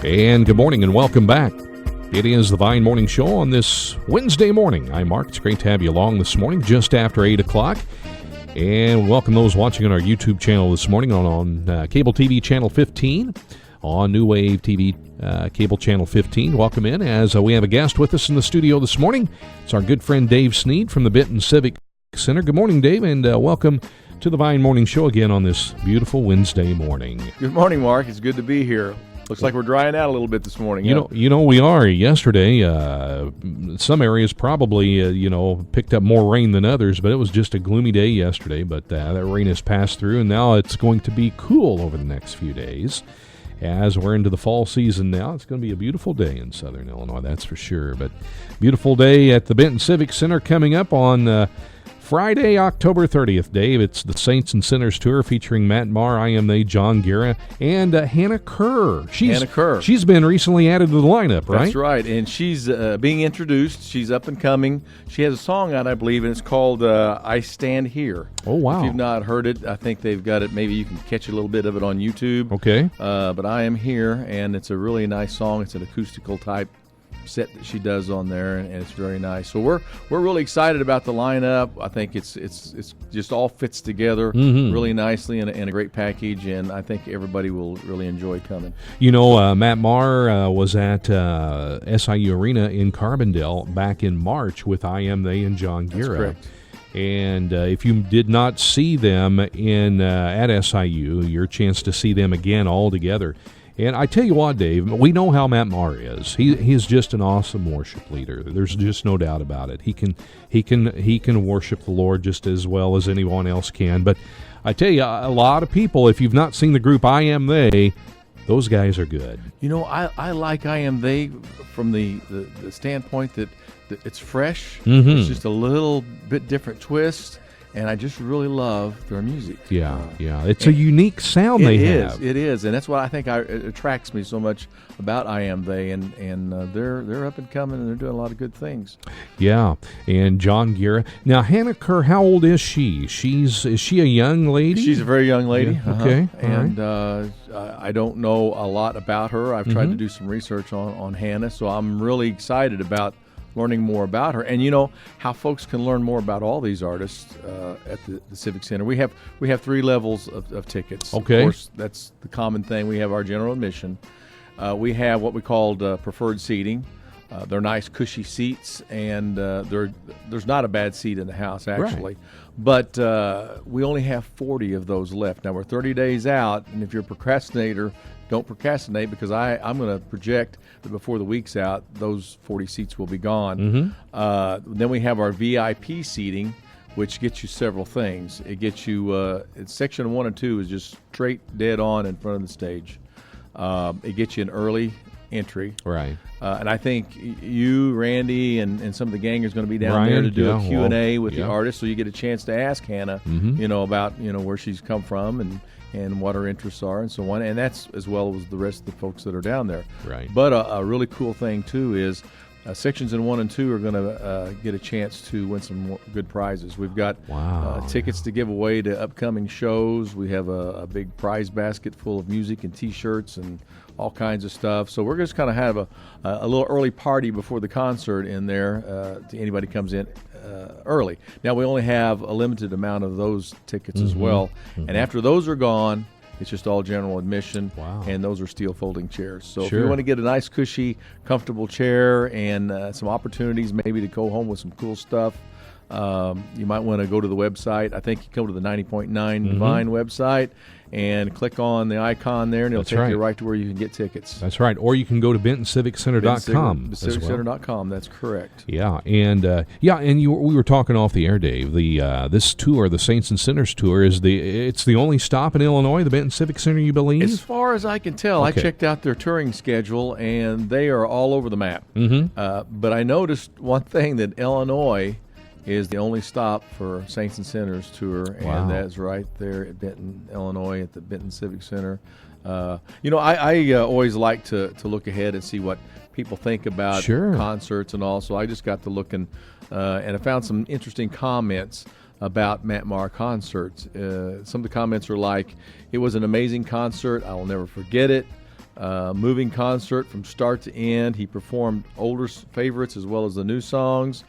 And good morning and welcome back. It is the Vine Morning Show on this Wednesday morning. I'm Mark. It's great to have you along this morning, just after 8 o'clock. And welcome those watching on our YouTube channel this morning on Cable TV Channel 15, on New Wave TV Cable Channel 15. Welcome in as we have a guest with us in the studio this morning. It's our good friend Dave Sneed from the Benton Civic Center. Good morning, Dave, and welcome to the Vine Morning Show again on this beautiful Wednesday morning. Good morning, Mark. It's good to be here. Looks like we're drying out a little bit this morning. You know, we are. Yesterday, some areas probably, picked up more rain than others, but it was just a gloomy day yesterday. But that rain has passed through, and now it's going to be cool over the next few days. As we're into the fall season now, it's going to be a beautiful day in southern Illinois, that's for sure. But beautiful day at the Benton Civic Center coming up on Friday, October 30th, Dave. It's the Saints and Sinners Tour featuring Matt Maher, I Am They, Jon Guerra, and Hannah Kerr. Hannah Kerr. She's been recently added to the lineup, right? That's right, and she's being introduced. She's up and coming. She has a song out, I believe, and it's called I Stand Here. Oh, wow. If you've not heard it, I think they've got it. Maybe you can catch a little bit of it on YouTube. Okay. But I Am Here, and it's a really nice song. It's an acoustical type set that she does on there, and it's very nice. So we're really excited about the lineup. I think it's just all fits together really nicely in a great package, and I think everybody will really enjoy coming. You know, Matt Maher was at SIU Arena in Carbondale back in March with I Am They and Jon Guerra. That's correct. And if you did not see them in at SIU, your chance to see them again all together. And I tell you what, Dave, we know how Matt Maher is. He is just an awesome worship leader. There's just no doubt about it. He can worship the Lord just as well as anyone else can. But I tell you, a lot of people, if you've not seen the group I Am They, those guys are good. You know, I like I Am They from the standpoint that it's fresh. It's just a little bit different twist. And I just really love their music. Yeah. It's a unique sound they have. It is, and that's what I think it attracts me so much about I Am They, and they're up and coming, and they're doing a lot of good things. Yeah, and Jon Guerra. Now, Hannah Kerr, how old is she? Is she a young lady? She's a very young lady. Yeah. Okay, and I don't know a lot about her. I've tried to do some research on Hannah, so I'm really excited about learning more about her. And you know how folks can learn more about all these artists at the Civic Center. We have 3 levels of tickets. Okay. Of course, that's the common thing. We have our general admission. We have what we called preferred seating. They're nice, cushy seats, and there's not a bad seat in the house, actually. Right. But we only have 40 of those left. Now, we're 30 days out, and if you're a procrastinator, don't procrastinate, because I'm going to project that before the week's out, those 40 seats will be gone. Then we have our VIP seating, which gets you several things. It gets you, it's section 1 and 2 is just straight dead on in front of the stage. It gets you an early entry. Right. And I think you, Randy, and some of the gang is going to be down there to do a Q&A with the artist, so you get a chance to ask Hannah, about where she's come from and what her interests are and so on, and that's as well as the rest of the folks that are down there. Right. But a really cool thing too is sections in 1 and 2 are going to get a chance to win some good prizes. We've got tickets to give away to upcoming shows. We have a big prize basket full of music and T-shirts and all kinds of stuff. So we're just kind of have a little early party before the concert in there to anybody comes in early. Now, we only have a limited amount of those tickets as well. And after those are gone, it's just all general admission, and those are steel folding chairs. So if you want to get a nice, cushy, comfortable chair and some opportunities maybe to go home with some cool stuff, you might want to go to the website. I think you come to the 90.9 Vine website and click on the icon there, and it'll take you right to where you can get tickets. That's right. Or you can go to BentonCivicCenter.com. BentonCivicCenter.com, that's correct. Yeah, and we were talking off the air, Dave. This tour, the Saints and Sinners tour, it's the only stop in Illinois, the Benton Civic Center, you believe? As far as I can tell, I checked out their touring schedule, and they are all over the map. But I noticed one thing, that Illinois is the only stop for Saints and Sinners tour, and that's right there at Benton, Illinois, at the Benton Civic Center. I always like to look ahead and see what people think about concerts and all. So I just got to looking, and I found some interesting comments about Matt Maher concerts. Some of the comments are like, "It was an amazing concert. I will never forget it. moving concert from start to end. He performed older favorites as well as the new songs.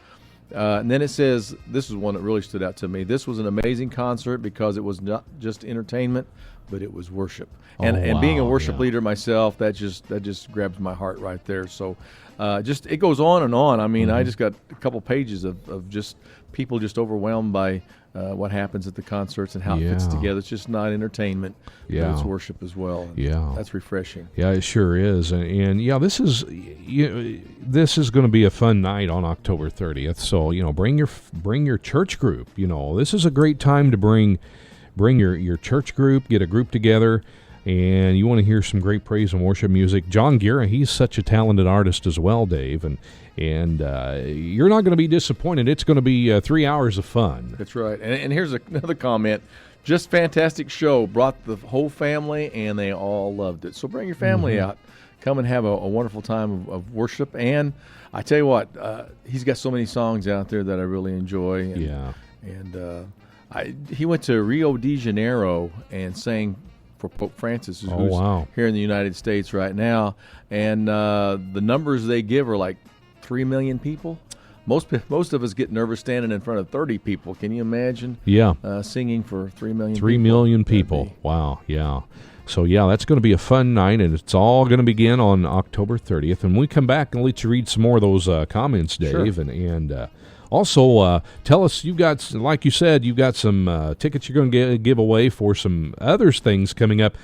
And then it says, this is one that really stood out to me. This was an amazing concert because it was not just entertainment, but it was worship. And being a worship leader myself, that just grabs my heart right there. So it goes on and on. I mean, I just got a couple pages of just people just overwhelmed by what happens at the concerts and how it fits together. It's just not entertainment, but it's worship as well. And that's refreshing. Yeah, it sure is. And this is going to be a fun night on October 30th. So bring your church group. This is a great time to bring your church group, get a group together. And you want to hear some great praise and worship music. Jon Guerra, he's such a talented artist as well, Dave, and you're not going to be disappointed. It's going to be 3 hours of fun. That's right. And here's another comment. Just fantastic show. Brought the whole family, and they all loved it. So bring your family out. Come and have a wonderful time of worship. And I tell you what, he's got so many songs out there that I really enjoy. And he went to Rio de Janeiro and sang for Pope Francis, who's here in the United States right now. And the numbers they give are like 3 million people. Most of us get nervous standing in front of 30 people. Can you imagine? Singing for 3 million. 3 million people. Wow. Yeah. So that's going to be a fun night, and it's all going to begin on October 30th. And when we come back, I'll let you read some more of those comments, Dave, and also, tell us, like you said, you've got some tickets you're going to give away for some other things coming up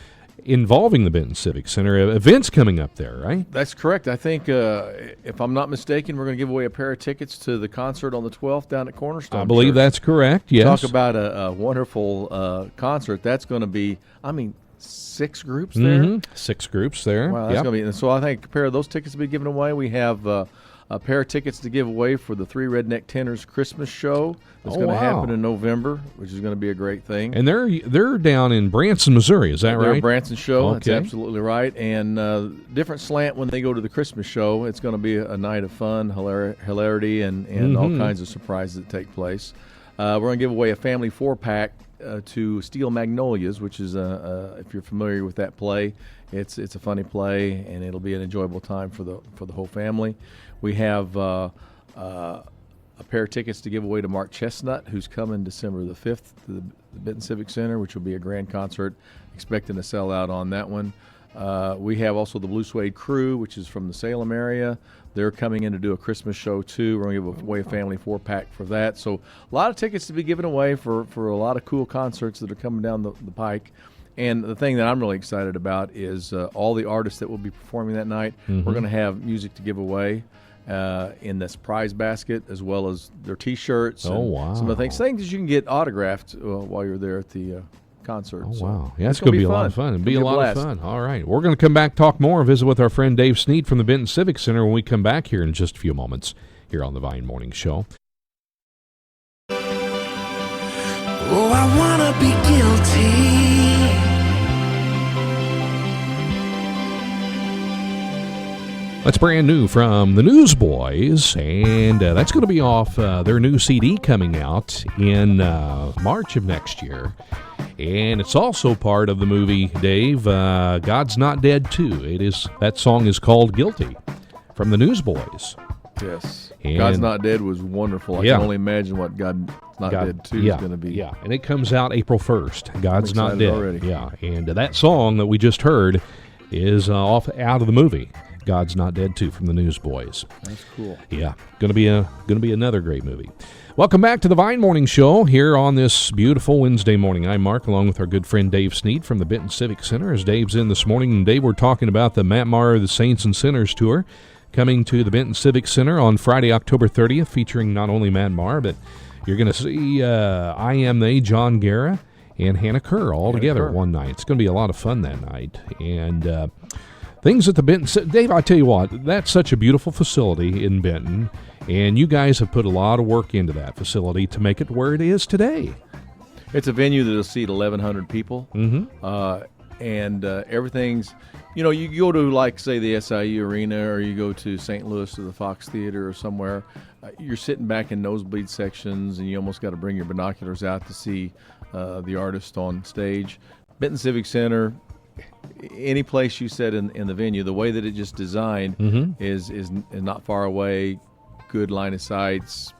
involving the Benton Civic Center, events coming up there, right? That's correct. I think, if I'm not mistaken, we're going to give away a pair of tickets to the concert on the 12th down at Cornerstone I believe Church. That's correct, yes. Talk about a wonderful concert. That's going to be, 6 groups there? 6 groups there. Wow, that's going to be. And so I think a pair of those tickets will be given away. We have a pair of tickets to give away for the Three Redneck Tenors Christmas show that's going to happen in November, which is going to be a great thing. And they're down in Branson, Missouri, is that right? They're a Branson show, Okay. That's absolutely right. And different slant when they go to the Christmas show. It's going to be a night of fun, hilarity, and all kinds of surprises that take place. We're going to give away a family 4-pack to Steel Magnolias, which is, if you're familiar with that play, it's a funny play, and it'll be an enjoyable time for the whole family. We have a pair of tickets to give away to Mark Chestnut, who's coming December the 5th to the Benton Civic Center, which will be a grand concert. Expecting to sell out on that one. We have also the Blue Suede Crew, which is from the Salem area. They're coming in to do a Christmas show, too. We're going to give away a family 4-pack for that. So a lot of tickets to be given away for a lot of cool concerts that are coming down the pike. And the thing that I'm really excited about is all the artists that will be performing that night. We're going to have music to give away in this prize basket, as well as their T-shirts and some of the things that you can get autographed while you're there at the concert. Wow. Yeah, it's going to be a lot of fun. It'll be a lot of fun. All right. We're going to come back, talk more, visit with our friend Dave Sneed from the Benton Civic Center when we come back here in just a few moments here on the Vine Morning Show. Oh, I want to be guilty. That's brand new from the Newsboys, and that's going to be off their new CD coming out in March of next year. And it's also part of the movie, Dave, God's Not Dead 2. That song is called Guilty from the Newsboys. Yes. And God's Not Dead was wonderful. I can only imagine what God's Not Dead 2 is going to be. Yeah, and it comes out April 1st. God's Not Dead. Already. Yeah, and that song that we just heard is out of the movie. God's Not Dead 2 from the Newsboys. That's cool. Yeah, going to be another great movie. Welcome back to the Vine Morning Show here on this beautiful Wednesday morning. I'm Mark, along with our good friend Dave Sneed from the Benton Civic Center. As Dave's in this morning, and Dave, we're talking about the Matt Maher, the Saints and Sinners tour coming to the Benton Civic Center on Friday, October 30th, featuring not only Matt Maher, but you're going to see I Am They, Jon Guerra, and Hannah Kerr all together one night. It's going to be a lot of fun that night. And things at the Benton, Dave, I tell you what, that's such a beautiful facility in Benton, and you guys have put a lot of work into that facility to make it where it is today. It's a venue that'll seat 1,100 people, and everything's, you go to, like, say, the SIU Arena, or you go to St. Louis to the Fox Theater or somewhere, you're sitting back in nosebleed sections, and you almost got to bring your binoculars out to see the artist on stage. Benton Civic Center, any place you said in the venue, the way that it just designed is not far away, good line of sights.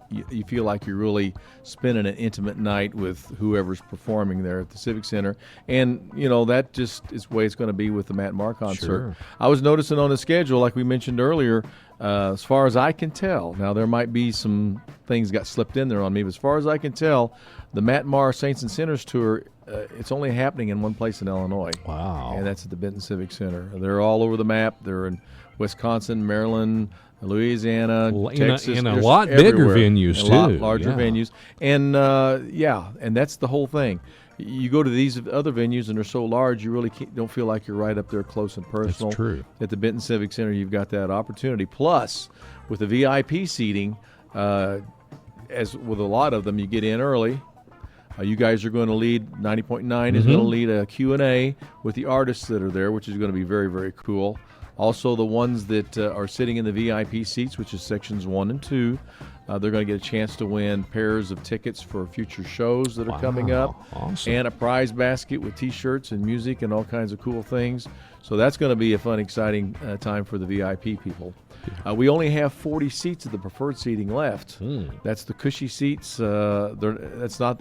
You feel like you're really spending an intimate night with whoever's performing there at the Civic Center. And, that just is the way it's going to be with the Matt Maher concert. Sure. I was noticing on the schedule, like we mentioned earlier, as far as I can tell, now there might be some things got slipped in there on me, but as far as I can tell, the Matt Maher Saints and Sinners Tour, it's only happening in one place in Illinois. Wow. And that's at the Benton Civic Center. They're all over the map. They're in Wisconsin, Maryland, Louisiana, Texas, and a lot bigger venues, and a lot too. larger venues. And, and that's the whole thing. You go to these other venues, and they're so large, you really don't feel like you're right up there close and personal. That's true. At the Benton Civic Center, you've got that opportunity. Plus, with the VIP seating, as with a lot of them, you get in early. You guys are going to lead, 90.9 is going to lead a Q&A with the artists that are there, which is going to be very, very cool. Also, the ones that are sitting in the VIP seats, which is sections 1 and 2, they're going to get a chance to win pairs of tickets for future shows that are coming up. Awesome. And a prize basket with T-shirts and music and all kinds of cool things. So that's going to be a fun, exciting time for the VIP people. We only have 40 seats of the preferred seating left. That's the cushy seats. That's not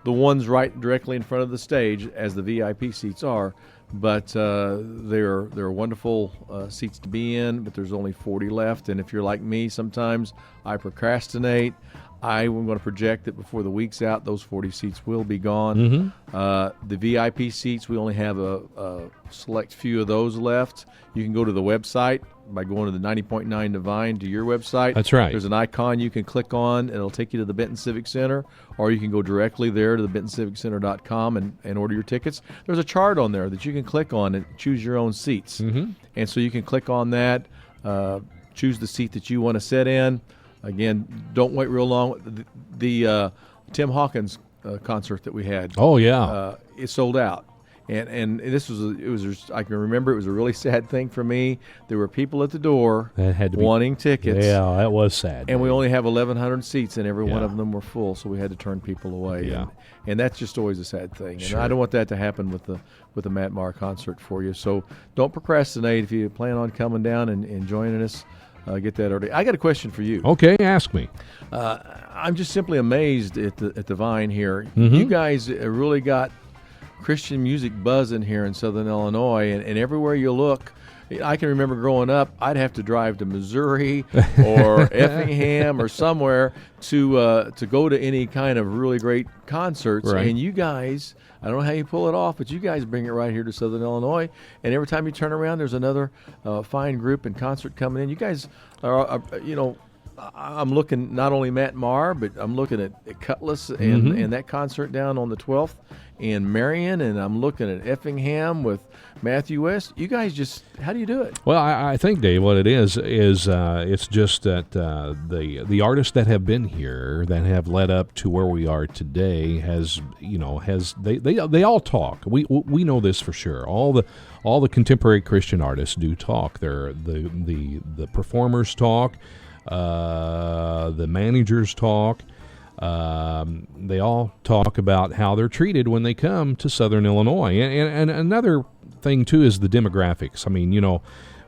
the ones right directly in front of the stage as the VIP seats are. But they're wonderful seats to be in, but there's only 40 left. And if you're like me, sometimes I procrastinate. I'm going to project that before the week's out, those 40 seats will be gone. The VIP seats, we only have a select few of those left. You can go to the website by going to the 90.9 Divine to your website. That's right. There's an icon you can click on. It'll take you to the Benton Civic Center, or you can go directly there to the BentonCivicCenter.com and order your tickets. There's a chart on there that you can click on and choose your own seats. And so you can click on that, choose the seat that you want to sit in. Again, don't wait real long. The Tim Hawkins concert that we had. Oh, yeah. It sold out. And this was I can remember it was a really sad thing for me. There were people at the door that had to wanting tickets. Yeah, that was sad. And we only have 1,100 seats, and every one of them were full, so we had to turn people away. Yeah. And that's just always a sad thing. Sure. And I don't want that to happen with the Matt Maher concert for you. So don't procrastinate. If you plan on coming down and joining us, get that early. I got a question for you. Okay, ask me. I'm just simply amazed at the Vine here. You guys really got Christian music buzzing here in Southern Illinois, and everywhere you look, I can remember growing up, I'd have to drive to Missouri or Effingham or somewhere to go to any kind of really great concerts. Right. And you guys, I don't know how you pull it off, but you guys bring it right here to Southern Illinois. And every time you turn around, there's another fine group and concert coming in. You guys are I'm looking not only Matt Maher, but I'm looking at Cutlass and that concert down on the 12th in Marion, and I'm looking at Effingham with Matthew West. You guys just, how do you do it? Well, I think, Dave, what it is it's just that the artists that have been here that have led up to where we are today they all talk. We know this for sure. All the contemporary Christian artists do talk. The performers talk. The managers talk. They all talk about how they're treated when they come to Southern Illinois. And another thing, too, is the demographics. I mean,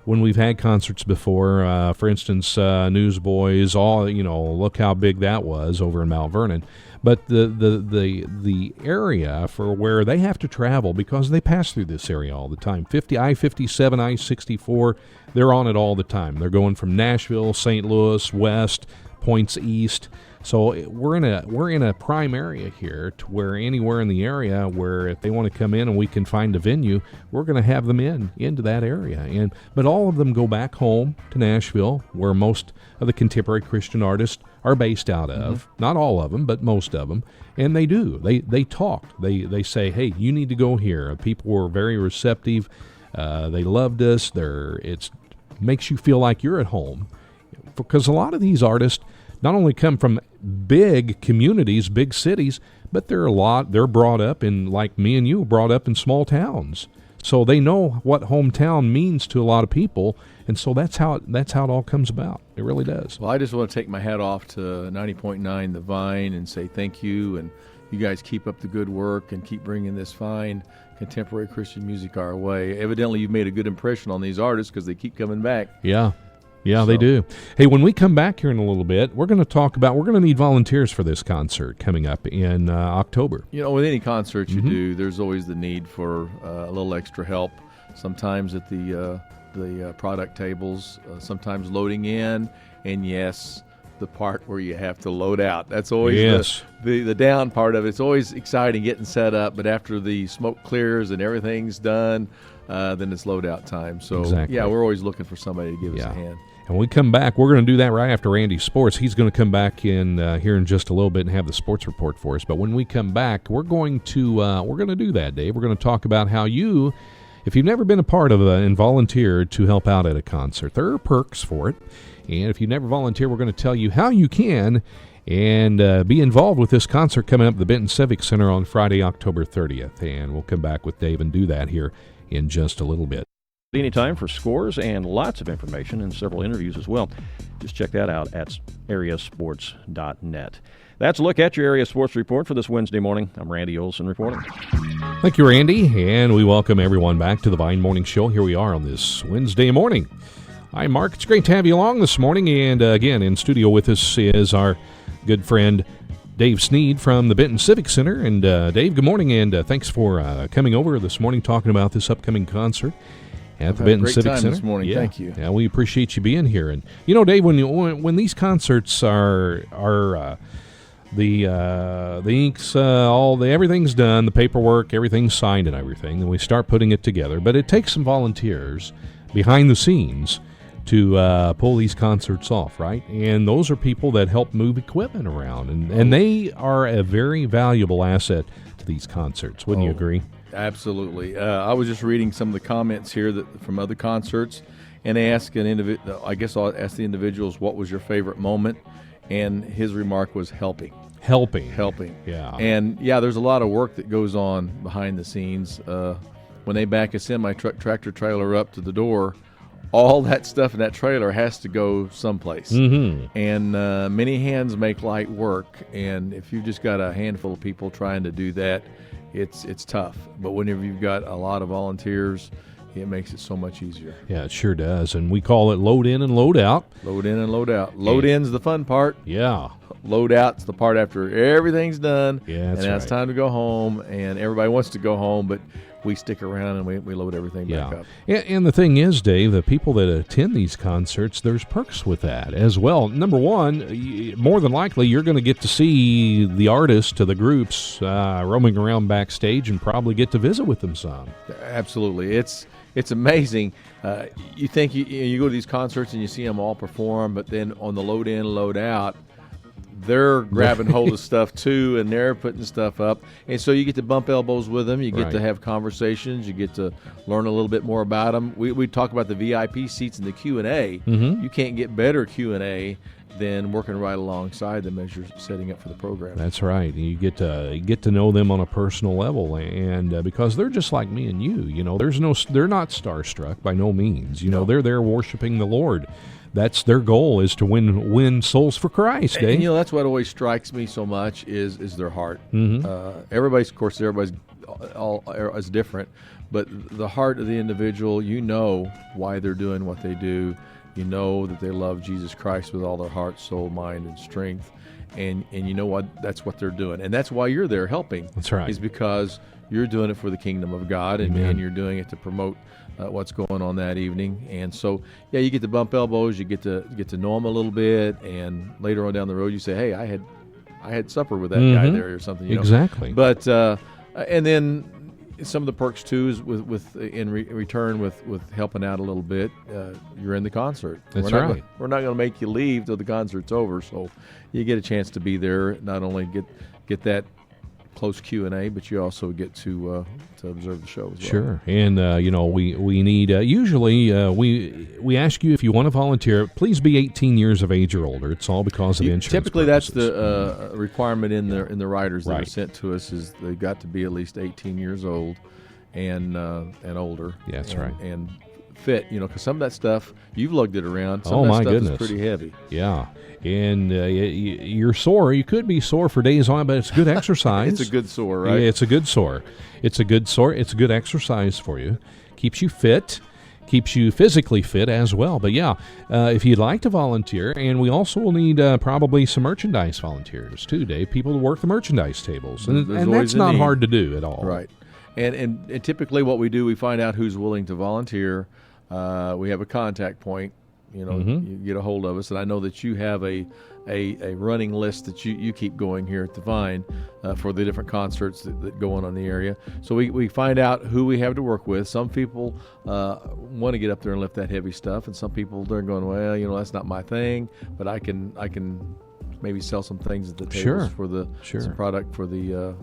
when we've had concerts before, for instance, Newsboys, look how big that was over in Mount Vernon. But the area for where they have to travel, because they pass through this area all the time, I-57, I-64, they're on it all the time. They're going from Nashville, St. Louis, west, points east. So we're in a prime area here to where anywhere in the area where if they want to come in and we can find a venue, we're going to have them into that area. But all of them go back home to Nashville, where most of the contemporary Christian artists are based out of. Not all of them, but most of them. And they do. They talk. They say, hey, you need to go here. People were very receptive. They loved us. It makes you feel like you're at home. Because a lot of these artists not only come from big communities, big cities, but they're brought up in, like me and you, brought up in small towns. So they know what hometown means to a lot of people, and so that's how it all comes about. It really does. Well, I just want to take my hat off to 90.9 The Vine and say thank you. And you guys keep up the good work and keep bringing this fine contemporary Christian music our way. Evidently, you've made a good impression on these artists because they keep coming back. Yeah, they do. Hey, when we come back here in a little bit, we're going to need volunteers for this concert coming up in October. With any concert you do, there's always the need for a little extra help. Sometimes at the product tables, sometimes loading in, and yes, the part where you have to load out. That's always the down part of it. It's always exciting getting set up, but after the smoke clears and everything's done, then it's load out time. So, we're always looking for somebody to give us a hand. And when we come back, we're going to do that right after Randy's sports. He's going to come back in here in just a little bit and have the sports report for us. But when we come back, we're going to do that, Dave. We're going to talk about how if you've never been a part of and volunteered to help out at a concert, there are perks for it. And if you never volunteer, we're going to tell you how you can and be involved with this concert coming up at the Benton Civic Center on Friday, October 30th. And we'll come back with Dave and do that here in just a little bit. Anytime for scores and lots of information and several interviews as well. Just check that out at areasports.net. That's a look at your Area Sports Report for this Wednesday morning. I'm Randy Olson reporting. Thank you, Randy, and we welcome everyone back to the Vine Morning Show. Here we are on this Wednesday morning. Hi, Mark. It's great to have you along this morning. And again, in studio with us is our good friend Dave Sneed from the Benton Civic Center. And Dave, good morning, and thanks for coming over this morning talking about this upcoming concert at the Benton Civic Center this morning. Thank you. Yeah, we appreciate you being here. And Dave, when these concerts are the inks, everything's done, the paperwork, everything's signed and everything, and we start putting it together. But it takes some volunteers behind the scenes to pull these concerts off, right? And those are people that help move equipment around, and they are a very valuable asset to these concerts. Wouldn't you agree? Absolutely. I was just reading some of the comments here from other concerts, and they ask I guess I'll ask the individuals, what was your favorite moment? And his remark was helping. Yeah. And there's a lot of work that goes on behind the scenes. When they back a semi-truck tractor trailer up to the door, all that stuff in that trailer has to go someplace. And many hands make light work. And if you've just got a handful of people trying to do that, it's tough. But whenever you've got a lot of volunteers, it makes it so much easier. Yeah, it sure does. And we call it load in and load out. Load in and load out. Load in's the fun part. Yeah. Load out's the part after everything's done. Yeah, that's and now it's time to go home. And everybody wants to go home, but we stick around and we load everything back up. And the thing is, Dave, the people that attend these concerts, there's perks with that as well. Number one, more than likely, you're going to get to see the artists to the groups roaming around backstage and probably get to visit with them some. Absolutely. It's amazing. You think you go to these concerts and you see them all perform, but then on the load in, load out, they're grabbing hold of stuff too, and they're putting stuff up. And so you get to bump elbows with them. You get to have conversations. You get to learn a little bit more about them. We talk about the VIP seats and the Q&A. You can't get better Q&A than working right alongside them as you're setting up for the program. That's right. You get to know them on a personal level, and because they're just like me and you. They're not starstruck by no means. They're there worshiping the Lord. That's their goal, is to win souls for Christ. And that's what always strikes me so much is their heart. Everybody's all is different, but the heart of the individual, why they're doing what they do. You know that they love Jesus Christ with all their heart, soul, mind, and strength. And you know what? That's what they're doing. And that's why you're there helping. That's right. Is because you're doing it for the kingdom of God, and you're doing it to promote what's going on that evening. And so, you get to bump elbows. You get to know them a little bit. And later on down the road, you say, hey, I had supper with that guy there or something. Exactly. But and then some of the perks too is in return with helping out a little bit. You're in the concert. That's right. We're not going to make you leave till the concert's over. So you get a chance to be there. Not only get that close Q&A, but you also get to observe the show as well. Sure. And we need usually we ask you, if you want to volunteer, please be 18 years of age or older. It's all because of insurance typically purposes. That's the requirement in the riders that are sent to us, is they've got to be at least 18 years old and older. Yeah, that's right. And fit, because some of that stuff, you've lugged it around. Some Oh, of that my stuff goodness. is pretty heavy. Yeah. And you're sore. You could be sore for days on, but it's good exercise. It's a good sore, right? Yeah, it's a good sore. It's a good sore. It's a good exercise for you. Keeps you fit. Keeps you physically fit as well. But yeah, if you'd like to volunteer, and we also will need probably some merchandise volunteers too, Dave. People to work the merchandise tables, and There's that's always a not need. hard to do at all. Right. And typically what we do, we find out who's willing to volunteer. We have a contact point. You get a hold of us, and I know that you have a running list that you keep going here at the Vine for the different concerts that go on the area. So we find out who we have to work with. Some people want to get up there and lift that heavy stuff, and some people they're going, well, that's not my thing, but I can maybe sell some things at the tables for some product for the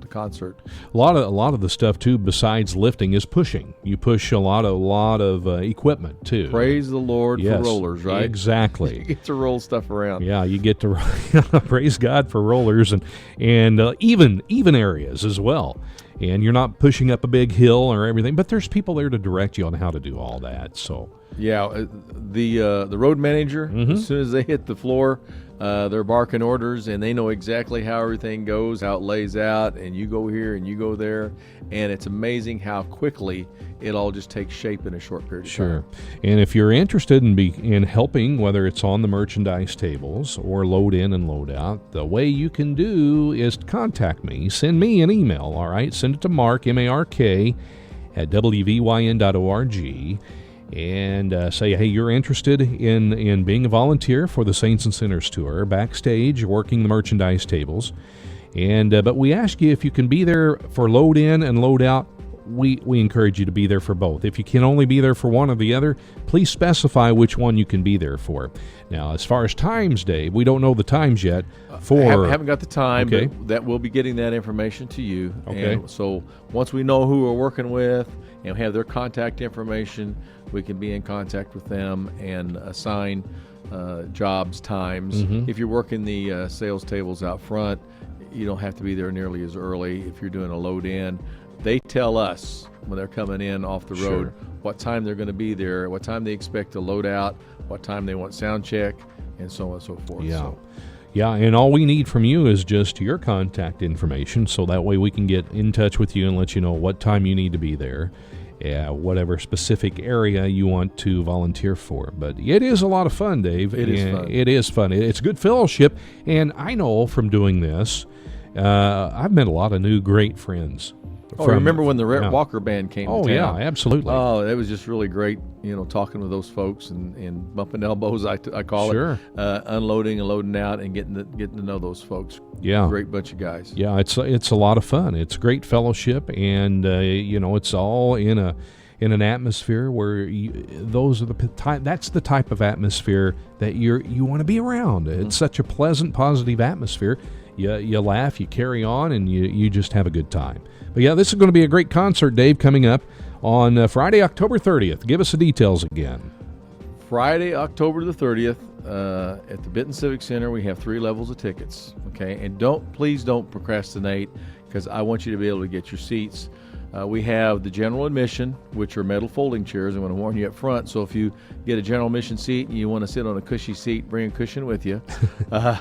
concert. A lot of the stuff too, besides lifting, is pushing. You push a lot of equipment too. Praise the Lord for rollers, right? Exactly. You get to roll stuff around. Yeah, you get to praise God for rollers and even areas as well. And you're not pushing up a big hill or everything, but there's people there to direct you on how to do all that. So yeah, the road manager, as soon as they hit the floor, they're barking orders, and they know exactly how everything goes, how it lays out, and you go here and you go there, and it's amazing how quickly it all just takes shape in a short period of time. And if you're interested in helping, whether it's on the merchandise tables or load in and load out, the way you can do is to contact me. Send me an email, all right? Send it to Mark, M-A-R-K, at WVYN.org. And say, hey, you're interested in being a volunteer for the Saints and Sinners Tour, backstage, working the merchandise tables. And but we ask you if you can be there for load in and load out. We encourage you to be there for both. If you can only be there for one or the other, please specify which one you can be there for. Now, as far as times, Dave, we don't know the times yet. Haven't got the time, Okay. but that we'll be getting that information to you. Okay. And so once we know who we're working with and have their contact information, we can be in contact with them and assign jobs, times. If you're working the sales tables out front, you don't have to be there nearly as early. If you're doing a load in, they tell us when they're coming in off the road what time they're going to be there, what time they expect to load out, what time they want sound check, and so on and so forth. Yeah, and all we need from you is just your contact information, so that way we can get in touch with you and let you know what time you need to be there, whatever specific area you want to volunteer for. But it is a lot of fun, Dave. It is fun. It is fun. It's good fellowship, and I know from doing this, I've met a lot of new great friends. Remember when the Rhett Walker Band came to town? Oh, yeah, absolutely. Oh, it was just really great, talking with those folks and bumping elbows, I call it. Unloading and loading out and getting to know those folks. Yeah. Great bunch of guys. Yeah, it's a lot of fun. It's great fellowship, and, it's all in an atmosphere where that's the type of atmosphere that you want to be around. It's such a pleasant, positive atmosphere. You laugh, you carry on, and you just have a good time. But yeah, this is going to be a great concert, Dave, coming up on Friday, October 30th. Give us the details again. Friday, October the 30th, at the Benton Civic Center, we have 3 levels of tickets. Okay, and please don't procrastinate, because I want you to be able to get your seats. We have the general admission, which are metal folding chairs. I want to warn you up front. So if you get a general admission seat and you want to sit on a cushy seat, bring a cushion with you. The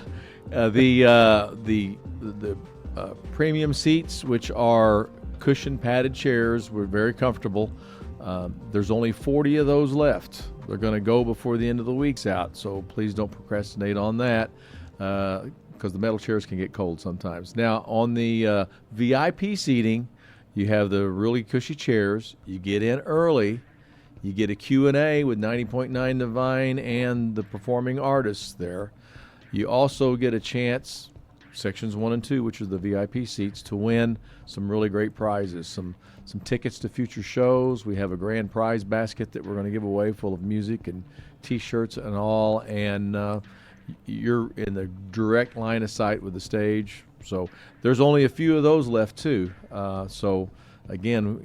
premium seats, which are cushion padded chairs, were very comfortable. There's only 40 of those left. They're going to go before the end of the week's out, so please don't procrastinate on that, because the metal chairs can get cold sometimes. Now, on the VIP seating, you have the really cushy chairs. You get in early. You get a Q&A with 90.9 Divine and the performing artists there. You also get a chance, sections 1 and 2, which are the VIP seats, to win some really great prizes, some tickets to future shows. We have a grand prize basket that we're going to give away full of music and T-shirts and all, and you're in the direct line of sight with the stage. So there's only a few of those left too. So again,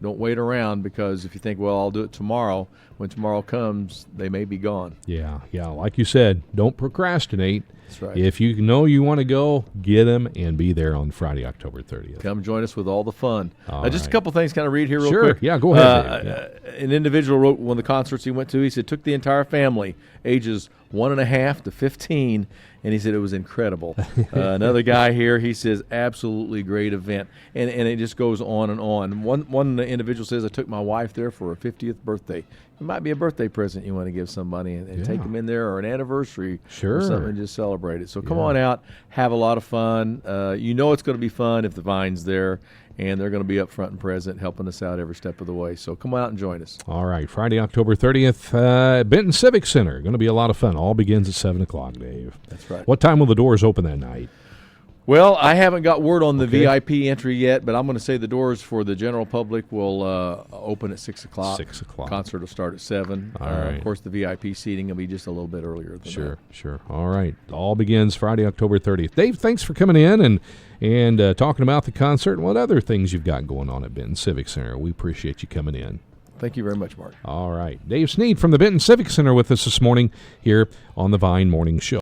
Don't wait around, because if you think, well, I'll do it tomorrow, when tomorrow comes, they may be gone. Yeah. Like you said, don't procrastinate. That's right. If you know you want to go, get them and be there on Friday, October 30th. Come join us with all the fun. Just a right. couple things kind of read here real Sure. quick. Yeah, go ahead, Dave. An individual wrote one of the concerts he went to. He said, took the entire family, ages 1.5 to 15, and he said it was incredible. Another guy here, he says, absolutely great event. And it just goes on and on. One individual says, I took my wife there for her 50th birthday. It might be a birthday present you want to give somebody, and take them in there, or an anniversary or something, and just celebrate it. So come on out, have a lot of fun. You know it's going to be fun if the Vine's there, and they're going to be up front and present, helping us out every step of the way. So come out and join us. All right, Friday, October 30th, Benton Civic Center. Going to be a lot of fun. All begins at 7 o'clock, Dave. That's right. What time will the doors open that night? Well, I haven't got word on the VIP entry yet, but I'm going to say the doors for the general public will open at 6 o'clock. 6 o'clock. Concert will start at 7. All right. Of course, the VIP seating will be just a little bit earlier than that. Sure. All right. All begins Friday, October 30th. Dave, thanks for coming in and talking about the concert and what other things you've got going on at Benton Civic Center. We appreciate you coming in. Thank you very much, Mark. All right. Dave Sneed from the Benton Civic Center with us this morning here on the Vine Morning Show.